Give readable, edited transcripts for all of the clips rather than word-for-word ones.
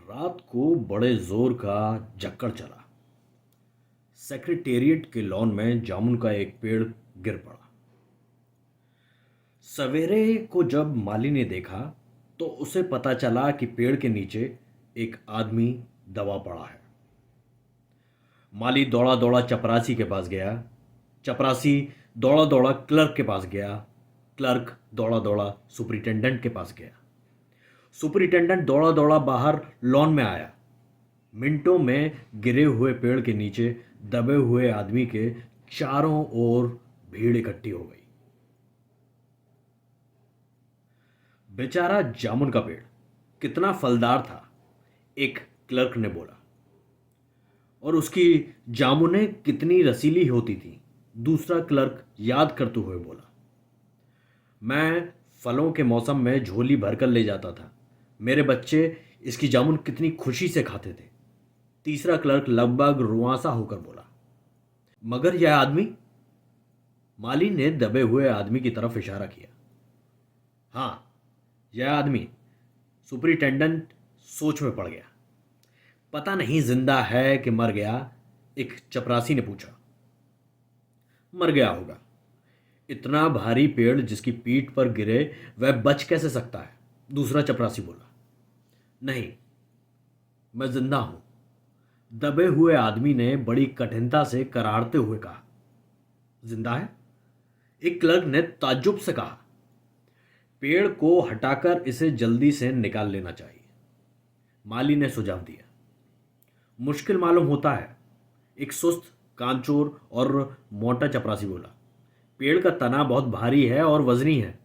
रात को बड़े जोर का झक्कड़ चला। सेक्रेटेरिएट के लॉन में जामुन का एक पेड़ गिर पड़ा। सवेरे को जब माली ने देखा तो उसे पता चला कि पेड़ के नीचे एक आदमी दबा पड़ा है। माली दौड़ा दौड़ा चपरासी के पास गया। चपरासी दौड़ा दौड़ा क्लर्क के पास गया। क्लर्क दौड़ा दौड़ा सुपरिटेंडेंट के पास गया। सुपरिटेंडेंट दौड़ा दौड़ा बाहर लॉन में आया। मिनटों में गिरे हुए पेड़ के नीचे दबे हुए आदमी के चारों ओर भीड़ इकट्ठी हो गई। बेचारा जामुन का पेड़ कितना फलदार था, एक क्लर्क ने बोला। और उसकी जामुनें कितनी रसीली होती थी, दूसरा क्लर्क याद करते हुए बोला। मैं फलों के मौसम में झोली भरकर ले जाता था, मेरे बच्चे इसकी जामुन कितनी खुशी से खाते थे, तीसरा क्लर्क लगभग रुआंसा होकर बोला। मगर यह आदमी? माली ने दबे हुए आदमी की तरफ इशारा किया। हाँ, यह आदमी। सुपरिटेंडेंट सोच में पड़ गया। पता नहीं जिंदा है कि मर गया, एक चपरासी ने पूछा। मर गया होगा, इतना भारी पेड़ जिसकी पीठ पर गिरे वह बच कैसे सकता है, दूसरा चपरासी बोला। नहीं, मैं जिंदा हूं, दबे हुए आदमी ने बड़ी कठिनता से करारते हुए कहा। जिंदा है? एक क्लर्क ने ताज्जुब से कहा। पेड़ को हटाकर इसे जल्दी से निकाल लेना चाहिए, माली ने सुझाव दिया। मुश्किल मालूम होता है, एक सुस्त, कामचोर और मोटा चपरासी बोला। पेड़ का तना बहुत भारी है और वजनी है।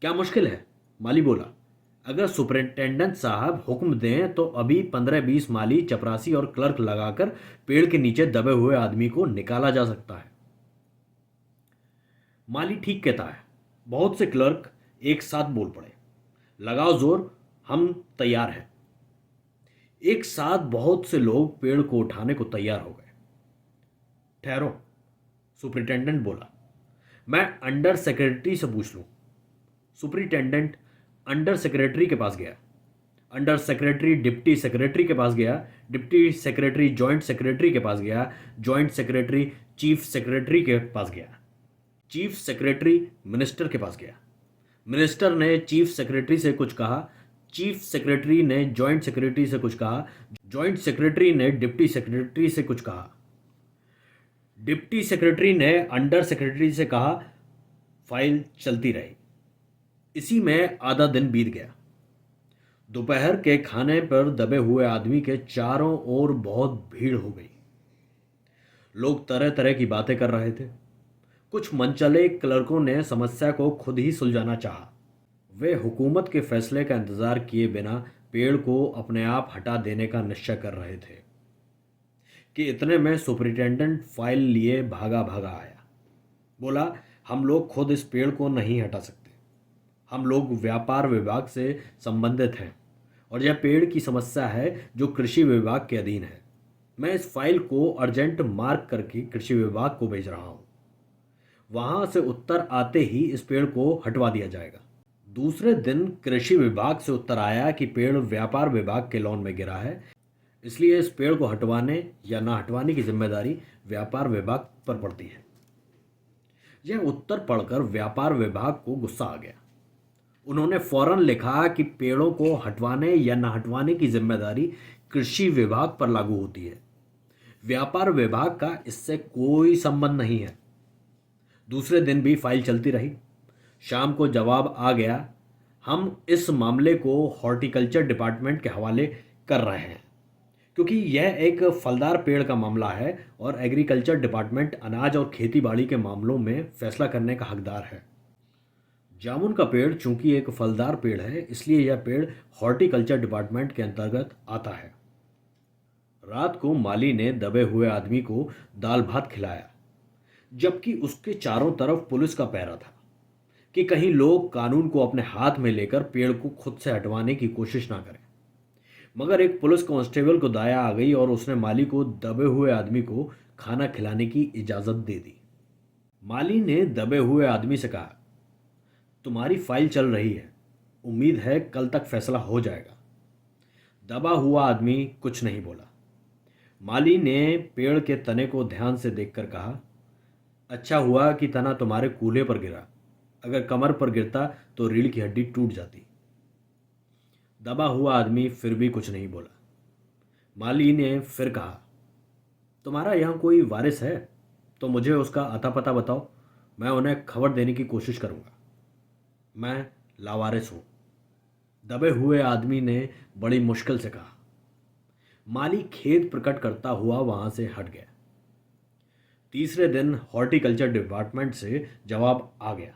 क्या मुश्किल है? माली बोला। अगर सुपरिटेंडेंट साहब हुक्म दें तो अभी 15-20 माली, चपरासी और क्लर्क लगाकर पेड़ के नीचे दबे हुए आदमी को निकाला जा सकता है। माली ठीक कहता है, बहुत से क्लर्क एक साथ बोल पड़े। लगाओ जोर, हम तैयार हैं। एक साथ बहुत से लोग पेड़ को उठाने को तैयार हो गए। ठहरो, सुपरिटेंडेंट बोला। मैं अंडर सेक्रेटरी से पूछ लूं। सुपरिटेंडेंट अंडर सेक्रेटरी के पास गया। अंडर सेक्रेटरी डिप्टी सेक्रेटरी के पास गया। डिप्टी सेक्रेटरी जॉइंट सेक्रेटरी के पास गया। जॉइंट सेक्रेटरी चीफ सेक्रेटरी के पास गया। चीफ सेक्रेटरी मिनिस्टर के पास गया। मिनिस्टर ने चीफ सेक्रेटरी से कुछ कहा। चीफ सेक्रेटरी ने जॉइंट सेक्रेटरी से कुछ कहा। जॉइंट सेक्रेटरी ने डिप्टी सेक्रेटरी से कुछ कहा। डिप्टी सेक्रेटरी ने अंडर सेक्रेटरी से कहा। फाइल चलती रही। इसी में आधा दिन बीत गया। दोपहर के खाने पर दबे हुए आदमी के चारों ओर बहुत भीड़ हो गई। लोग तरह तरह की बातें कर रहे थे। कुछ मनचले क्लर्कों ने समस्या को खुद ही सुलझाना चाहा। वे हुकूमत के फैसले का इंतजार किए बिना पेड़ को अपने आप हटा देने का निश्चय कर रहे थे कि इतने में सुपरिटेंडेंट फाइल लिए भागा भागा आया। बोला, हम लोग खुद इस पेड़ को नहीं हटा सकते, हम लोग व्यापार विभाग से संबंधित हैं और यह पेड़ की समस्या है जो कृषि विभाग के अधीन है। मैं इस फाइल को अर्जेंट मार्क करके कृषि विभाग को भेज रहा हूँ। वहाँ से उत्तर आते ही इस पेड़ को हटवा दिया जाएगा। दूसरे दिन कृषि विभाग से उत्तर आया कि पेड़ व्यापार विभाग के लॉन में गिरा है, इसलिए इस पेड़ को हटवाने या ना हटवाने की जिम्मेदारी व्यापार विभाग पर पड़ती है। यह उत्तर पढ़कर व्यापार विभाग को गुस्सा आ गया। उन्होंने फौरन लिखा कि पेड़ों को हटवाने या न हटवाने की जिम्मेदारी कृषि विभाग पर लागू होती है, व्यापार विभाग का इससे कोई संबंध नहीं है। दूसरे दिन भी फाइल चलती रही। शाम को जवाब आ गया, हम इस मामले को हॉर्टिकल्चर डिपार्टमेंट के हवाले कर रहे हैं, क्योंकि यह एक फलदार पेड़ का मामला है और एग्रीकल्चर डिपार्टमेंट अनाज और खेतीबाड़ी के मामलों में फैसला करने का हकदार है। जामुन का पेड़ चूंकि एक फलदार पेड़ है, इसलिए यह पेड़ हॉर्टिकल्चर डिपार्टमेंट के अंतर्गत आता है। रात को माली ने दबे हुए आदमी को दाल भात खिलाया, जबकि उसके चारों तरफ पुलिस का पहरा था कि कहीं लोग कानून को अपने हाथ में लेकर पेड़ को खुद से हटवाने की कोशिश ना करें। मगर एक पुलिस कांस्टेबल को दया आ गई और उसने माली को दबे हुए आदमी को खाना खिलाने की इजाज़त दे दी। माली ने दबे हुए आदमी से कहा, तुम्हारी फाइल चल रही है, उम्मीद है कल तक फैसला हो जाएगा। दबा हुआ आदमी कुछ नहीं बोला। माली ने पेड़ के तने को ध्यान से देखकर कहा, अच्छा हुआ कि तना तुम्हारे कूल्हे पर गिरा, अगर कमर पर गिरता तो रीढ़ की हड्डी टूट जाती। दबा हुआ आदमी फिर भी कुछ नहीं बोला। माली ने फिर कहा, तुम्हारा यहाँ कोई वारिस है तो मुझे उसका अता पता बताओ, मैं उन्हें खबर देने की कोशिश करूँगा। मैं लावारिस हूँ, दबे हुए आदमी ने बड़ी मुश्किल से कहा। माली खेद प्रकट करता हुआ वहां से हट गया। तीसरे दिन हॉर्टिकल्चर डिपार्टमेंट से जवाब आ गया।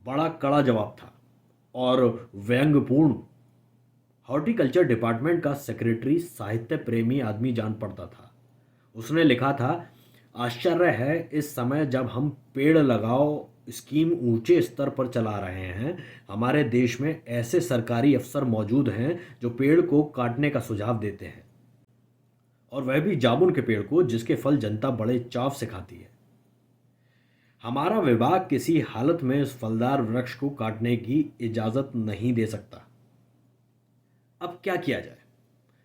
बड़ा कड़ा जवाब था और व्यंग्यपूर्ण। हॉर्टिकल्चर डिपार्टमेंट का सेक्रेटरी साहित्य प्रेमी आदमी जान पड़ता था। उसने लिखा था, आश्चर्य है इस समय जब हम पेड़ लगाओ स्कीम ऊंचे स्तर पर चला रहे हैं, हमारे देश में ऐसे सरकारी अफसर मौजूद हैं जो पेड़ को काटने का सुझाव देते हैं, और वह भी जामुन के पेड़ को जिसके फल जनता बड़े चाव से खाती है। हमारा विभाग किसी हालत में इस फलदार वृक्ष को काटने की इजाजत नहीं दे सकता। अब क्या किया जाए?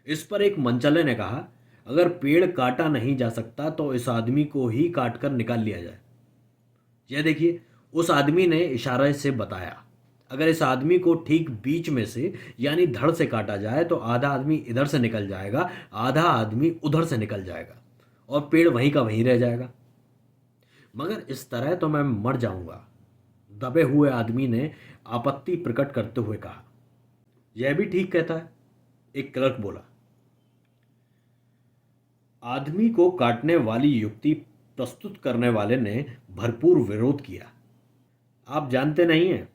इस पर एक मनचले ने कहा, अगर पेड़ काटा नहीं जा सकता तो इस आदमी को ही काट कर निकाल लिया जाए। यह देखिए, उस आदमी ने इशारे से बताया, अगर इस आदमी को ठीक बीच में से यानी धड़ से काटा जाए तो आधा आदमी इधर से निकल जाएगा, आधा आदमी उधर से निकल जाएगा और पेड़ वहीं का वहीं रह जाएगा। मगर इस तरह तो मैं मर जाऊंगा, दबे हुए आदमी ने आपत्ति प्रकट करते हुए कहा। यह भी ठीक कहता है, एक क्लर्क बोला। आदमी को काटने वाली युक्ति प्रस्तुत करने वाले ने भरपूर विरोध किया। आप जानते नहीं हैं,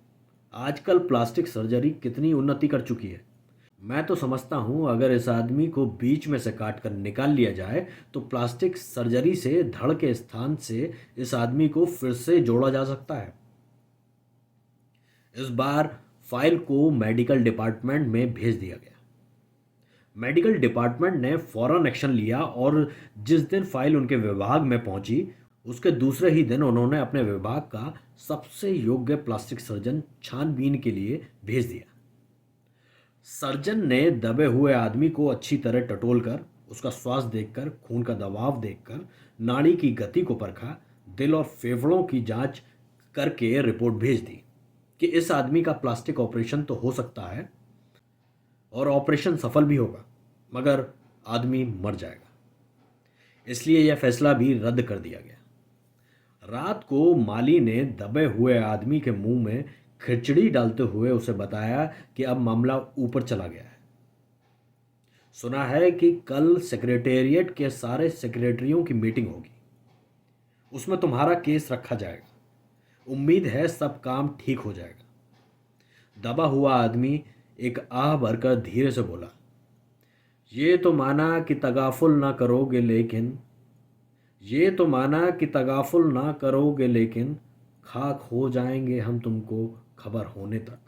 आजकल प्लास्टिक सर्जरी कितनी उन्नति कर चुकी है। मैं तो समझता हूं अगर इस आदमी को बीच में से काट कर निकाल लिया जाए तो प्लास्टिक सर्जरी से धड़ के स्थान से इस आदमी को फिर से जोड़ा जा सकता है। इस बार फाइल को मेडिकल डिपार्टमेंट में भेज दिया गया। मेडिकल डिपार्टमेंट ने फौरन एक्शन लिया और जिस दिन फाइल उनके विभाग में पहुंची उसके दूसरे ही दिन उन्होंने अपने विभाग का सबसे योग्य प्लास्टिक सर्जन छानबीन के लिए भेज दिया। सर्जन ने दबे हुए आदमी को अच्छी तरह टटोल कर, उसका श्वास देखकर, खून का दबाव देखकर, नाड़ी की गति को परखा, दिल और फेफड़ों की जांच करके रिपोर्ट भेज दी कि इस आदमी का प्लास्टिक ऑपरेशन तो हो सकता है और ऑपरेशन सफल भी होगा, मगर आदमी मर जाएगा। इसलिए यह फैसला भी रद्द कर दिया गया। रात को माली ने दबे हुए आदमी के मुंह में खिचड़ी डालते हुए उसे बताया कि अब मामला ऊपर चला गया है। सुना है कि कल सेक्रेटेरिएट के सारे सेक्रेटरियों की मीटिंग होगी, उसमें तुम्हारा केस रखा जाएगा। उम्मीद है सब काम ठीक हो जाएगा। दबा हुआ आदमी एक आह भरकर धीरे से बोला, ये तो माना कि तगाफुल ना करोगे लेकिन खाक हो जाएंगे हम तुमको खबर होने तक।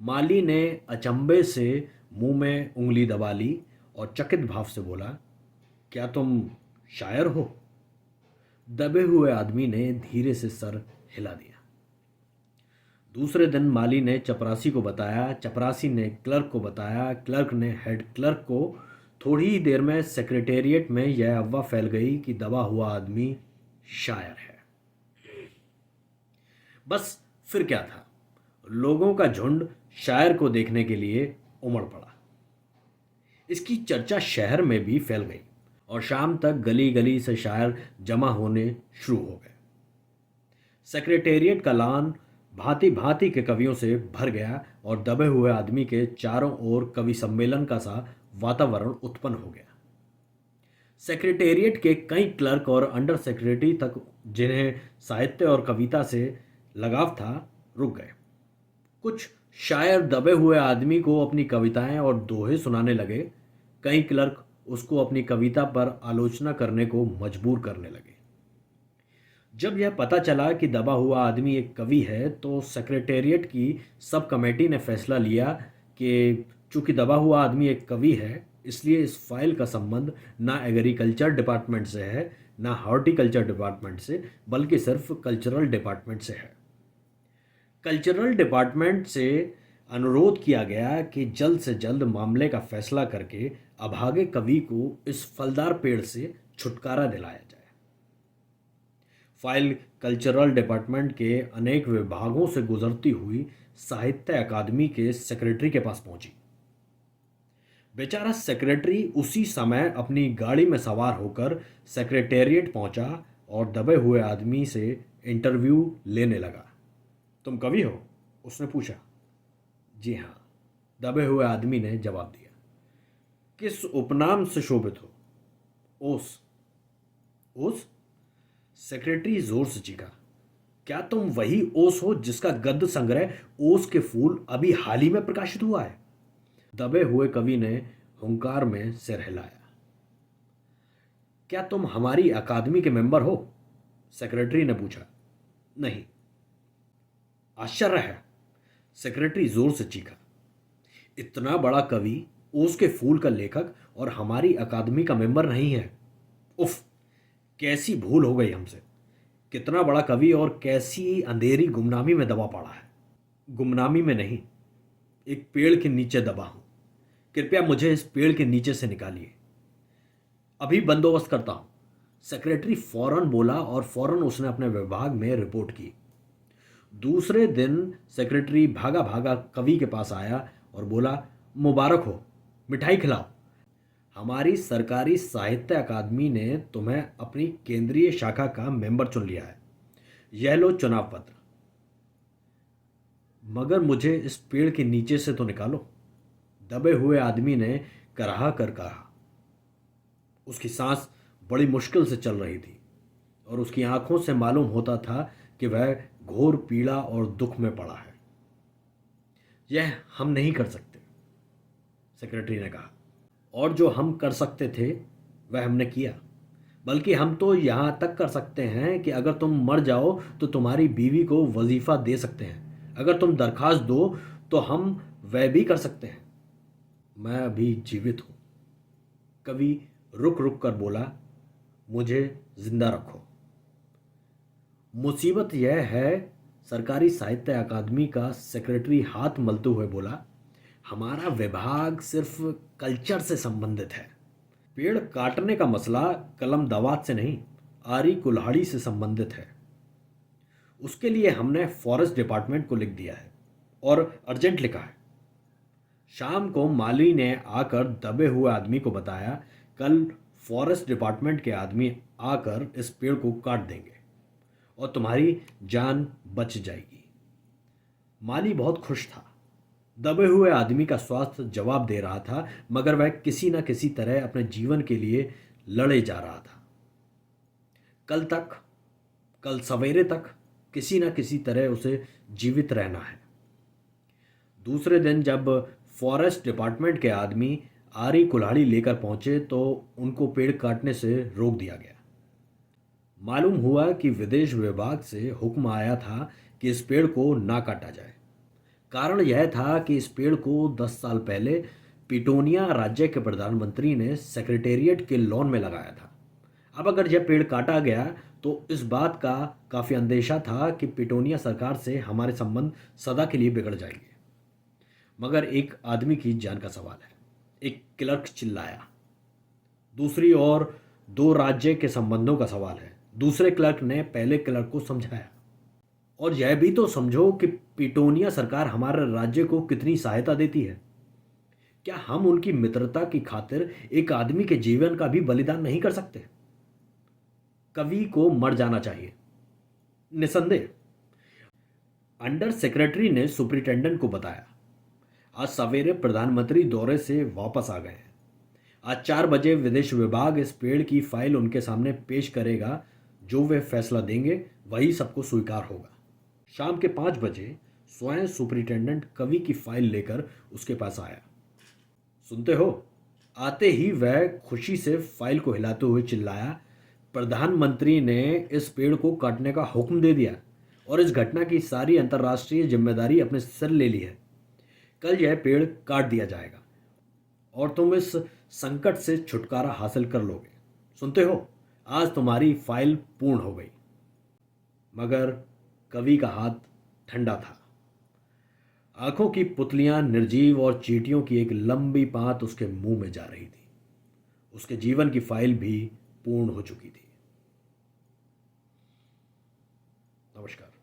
माली ने अचंभे से मुंह में उंगली दबा ली और चकित भाव से बोला, क्या तुम शायर हो? दबे हुए आदमी ने धीरे से सर हिला दिया। दूसरे दिन माली ने चपरासी को बताया, चपरासी ने क्लर्क को बताया, क्लर्क ने हेड क्लर्क को। थोड़ी ही देर में सेक्रेटेरिएट में यह अफवाह फैल गई कि दबा हुआ आदमी शायर है। बस फिर क्या था, लोगों का झुंड शायर को देखने के लिए उमड़ पड़ा। इसकी चर्चा शहर में भी फैल गई और शाम तक गली गली से शायर जमा होने शुरू हो गए। सेक्रेटेरिएट का लॉन भांति भांति के कवियों से भर गया और दबे हुए आदमी के चारों ओर कवि सम्मेलन का सा वातावरण उत्पन्न हो गया। सेक्रेटेरिएट के कई क्लर्क और अंडर सेक्रेटरी तक, जिन्हें साहित्य और कविता से लगाव था, रुक गए। कुछ शायर दबे हुए आदमी को अपनी कविताएं और दोहे सुनाने लगे। कई क्लर्क उसको अपनी कविता पर आलोचना करने को मजबूर करने लगे। जब यह पता चला कि दबा हुआ आदमी एक कवि है तो सेक्रेटेरिएट की सब कमेटी ने फैसला लिया कि चूंकि दबा हुआ आदमी एक कवि है, इसलिए इस फाइल का संबंध ना एग्रीकल्चर डिपार्टमेंट से है, ना हॉर्टिकल्चर डिपार्टमेंट से, बल्कि सिर्फ कल्चरल डिपार्टमेंट से है। कल्चरल डिपार्टमेंट से अनुरोध किया गया कि जल्द से जल्द मामले का फैसला करके अभागे कवि को इस फलदार पेड़ से छुटकारा दिलाया जाए। फाइल कल्चरल डिपार्टमेंट के अनेक विभागों से गुजरती हुई साहित्य अकादमी के सेक्रेटरी के पास पहुंची। बेचारा सेक्रेटरी उसी समय अपनी गाड़ी में सवार होकर सेक्रेटेरिएट पहुंचा और दबे हुए आदमी से इंटरव्यू लेने लगा। तुम कवि हो? उसने पूछा। जी हाँ, दबे हुए आदमी ने जवाब दिया। किस उपनाम से शोभित हो? ओस। ओस? सेक्रेटरी जोर से चीखा। क्या तुम वही ओस हो जिसका गद्य संग्रह ओस के फूल अभी हाल ही में प्रकाशित हुआ है? दबे हुए कवि ने हुंकार में सिर हिलाया। क्या तुम हमारी अकादमी के मेंबर हो? सेक्रेटरी ने पूछा। नहीं। आश्चर्य है, सेक्रेटरी जोर से चीखा। इतना बड़ा कवि, ओस के फूल का लेखक और हमारी अकादमी का मेंबर नहीं है। उफ, कैसी भूल हो गई हमसे। कितना बड़ा कवि और कैसी अंधेरी गुमनामी में दबा पड़ा है। गुमनामी में नहीं, एक पेड़ के नीचे दबा हूं। कृपया मुझे इस पेड़ के नीचे से निकालिए। अभी बंदोबस्त करता हूं। सेक्रेटरी फौरन बोला और फौरन उसने अपने विभाग में रिपोर्ट की। दूसरे दिन सेक्रेटरी भागा भागा कवि के पास आया और बोला, मुबारक हो, मिठाई खिलाओ। हमारी सरकारी साहित्य अकादमी ने तुम्हें अपनी केंद्रीय शाखा का मेंबर चुन लिया है। यह लो चुनाव पत्र। मगर मुझे इस पेड़ के नीचे से तो निकालो, दबे हुए आदमी ने कराह कर कहा। उसकी सांस बड़ी मुश्किल से चल रही थी और उसकी आंखों से मालूम होता था कि वह घोर पीड़ा और दुख में पड़ा है। यह हम नहीं कर सकते, सेक्रेटरी ने कहा। और जो हम कर सकते थे वह हमने किया। बल्कि हम तो यहां तक कर सकते हैं कि अगर तुम मर जाओ तो तुम्हारी बीवी को वजीफा दे सकते हैं। अगर तुम दरखास्त दो तो हम वह भी कर सकते हैं। मैं अभी जीवित हूं। कवि रुक रुक कर बोला, मुझे जिंदा रखो। मुसीबत यह है, सरकारी साहित्य अकादमी का सेक्रेटरी हाथ मलते हुए बोला, हमारा विभाग सिर्फ कल्चर से संबंधित है। पेड़ काटने का मसला कलम दवात से नहीं, आरी कुल्हाड़ी से संबंधित है। उसके लिए हमने फॉरेस्ट डिपार्टमेंट को लिख दिया है और अर्जेंट लिखा है। शाम को माली ने आकर दबे हुए आदमी को बताया, कल फॉरेस्ट डिपार्टमेंट के आदमी आकर इस पेड़ को काट देंगे और तुम्हारी जान बच जाएगी। माली बहुत खुश था। दबे हुए आदमी का स्वास्थ्य जवाब दे रहा था, मगर वह किसी न किसी तरह अपने जीवन के लिए लड़े जा रहा था। कल सवेरे तक किसी न किसी तरह उसे जीवित रहना है। दूसरे दिन जब फॉरेस्ट डिपार्टमेंट के आदमी आरी कुल्हाड़ी लेकर पहुंचे तो उनको पेड़ काटने से रोक दिया गया। मालूम हुआ कि विदेश विभाग से हुक्म आया था कि इस पेड़ को ना काटा जाए। कारण यह था कि इस पेड़ को 10 साल पहले पिटोनिया राज्य के प्रधानमंत्री ने सेक्रेटेरिएट के लॉन में लगाया था। अब अगर यह पेड़ काटा गया तो इस बात का काफ़ी अंदेशा था कि पिटोनिया सरकार से हमारे संबंध सदा के लिए बिगड़ जाएंगे। मगर एक आदमी की जान का सवाल है, एक क्लर्क चिल्लाया। दूसरी ओर दो राज्य के संबंधों का सवाल है। दूसरे क्लर्क ने पहले क्लर्क को समझाया, और यह भी तो समझो कि पिटोनिया सरकार हमारे राज्य को कितनी सहायता देती है। क्या हम उनकी मित्रता की खातिर एक आदमी के जीवन का भी बलिदान नहीं कर सकते? कवि को मर जाना चाहिए, निसंदेह। अंडर सेक्रेटरी ने सुपरिटेंडेंट को बताया। आज सवेरे प्रधानमंत्री दौरे से वापस आ गए हैं। आज 4 बजे विदेश विभाग इस पेड़ की फाइल उनके सामने पेश करेगा। जो वे फैसला देंगे वही सबको स्वीकार होगा। शाम के 5 बजे स्वयं सुपरिटेंडेंट कवि की फाइल लेकर उसके पास आया। सुनते हो? आते ही वह खुशी से फाइल को हिलाते हुए चिल्लाया, प्रधानमंत्री ने इस पेड़ को काटने का हुक्म दे दिया और इस घटना की सारी अंतर्राष्ट्रीय जिम्मेदारी अपने सिर ले ली है। कल यह पेड़ काट दिया जाएगा और तुम इस संकट से छुटकारा हासिल कर लोगे। सुनते हो? आज तुम्हारी फाइल पूर्ण हो गई। मगर कवि का हाथ ठंडा था। आंखों की पुतलियां निर्जीव और चींटियों की एक लंबी पात उसके मुंह में जा रही थी। उसके जीवन की फाइल भी पूर्ण हो चुकी थी। नमस्कार।